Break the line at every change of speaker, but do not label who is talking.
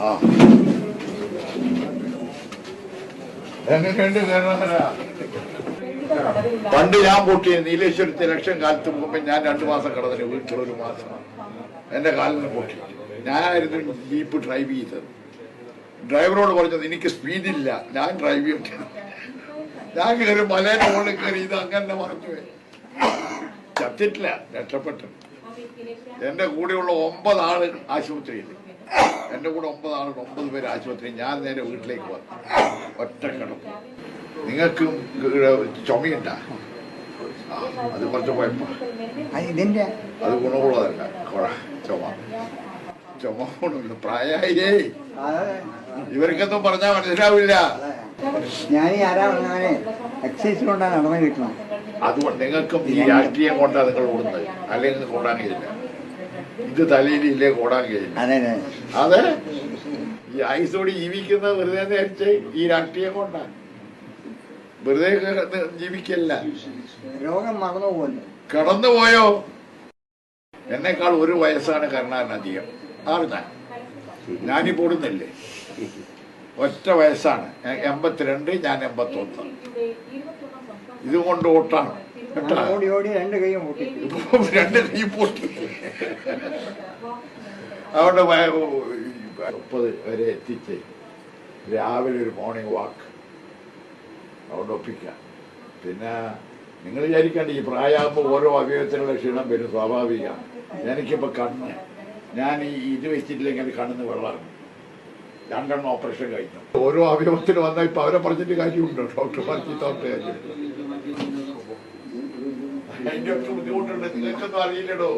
ആ എങ്ങനെയുണ്ട് പണ്ട് ഞാൻ പൊട്ടിയ നീലേശ്വരത്തെ ഇലക്ഷൻ കാലത്ത് പോകുമ്പോൾ ഞാൻ 2 മാസം കിടന്നില്ല, വീട്ടിലൊരു മാസം എന്റെ കാലിന് പൊട്ടി. ഞാനായിരുന്നു ജീപ്പ് ഡ്രൈവ് ചെയ്തത്. ഡ്രൈവറോട് പറഞ്ഞത് എനിക്ക് സ്പീഡില്ല, ഞാൻ ഡ്രൈവ് ചെയ്തിട്ട് ഞാൻ കയറി മലയുടെ മുകളിൽ കയറി ഇത് അങ്ങനെ മറഞ്ഞു പോയി. ചത്തിട്ടില്ല, രക്ഷപ്പെട്ടു. എന്റെ കൂടെയുള്ള 9 ആള് ആശുപത്രിയിൽ, എന്റെ കൂടെ 9 ആളുണ്ട്, 9 പേര് ആശുപത്രി. ഞാൻ നേരെ വീട്ടിലേക്ക് വന്നു, ഒറ്റ കിടപ്പ്. നിങ്ങൾക്കും ചുമയുണ്ടാ? അത് കുറച്ച് കുഴപ്പ, അത് ഗുണമുള്ളതല്ല. ചുമ ഗുണമില്ല, പ്രായമായേ. ഇവർക്കൊന്നും പറഞ്ഞാൽ മനസ്സിലാവില്ല. അതുകൊണ്ട് നിങ്ങൾക്കും ഈ രാഷ്ട്രീയം കൊണ്ടാണ് നിങ്ങൾ ഓടുന്നത്, അല്ലെങ്കിൽ ഓടാൻ കഴിയില്ല. ഇത് തലയിലില്ലേ ഓടാൻ കഴിയില്ല. അതെ, ഈ ആയുസോട് ജീവിക്കുന്ന വെറുതെ നേരിച്ച് ഈ രാഷ്ട്രീയം കൊണ്ടാണ്. വെറുതെ ജീവിക്കല്ല,
രോഗം മറന്നുപോകുന്നു.
കടന്നുപോയോ? എന്നെക്കാൾ 1 വയസ്സാണ് കരുണാകരൻ അധികം. അറിഞ്ഞ ഞാനിപ്പോ ഓടുന്നില്ലേ, ഒറ്റ വയസ്സാണ്. 82, ഞാൻ 81. ഇതുകൊണ്ട് ഓട്ടാണ്.
2 കൈയും
പൊട്ടി. അതുകൊണ്ട് 30 വരെ എത്തിച്ച് രാവിലെ ഒരു മോർണിംഗ് വാക്ക് അതുകൊണ്ട് ഒപ്പിക്കാം. പിന്നെ നിങ്ങൾ വിചാരിക്കേണ്ട ഈ പ്രായമാകുമ്പോൾ ഓരോ അവയവത്തിനുള്ള ക്ഷീണം വരും, സ്വാഭാവികമാണ്. എനിക്കിപ്പോൾ കണ്ണ്, ഞാൻ ഇത് വെച്ചിട്ടില്ലെങ്കിൽ കണ്ണിന് വെള്ളമാണ്. 2 ഓപ്പറേഷൻ കഴിഞ്ഞു. ഓരോ അവയവത്തിന് വന്നാൽ ഇപ്പം അവരെ പറഞ്ഞിട്ട് കാര്യമുണ്ടോ? ഡോക്ടർമാർ ചീത്തോട്ട് കാര്യമുണ്ട്. അതിൻ്റെ ഒക്കെ ബുദ്ധിമുട്ടുണ്ട്, നിങ്ങൾക്കൊന്നും അറിയില്ലടോ.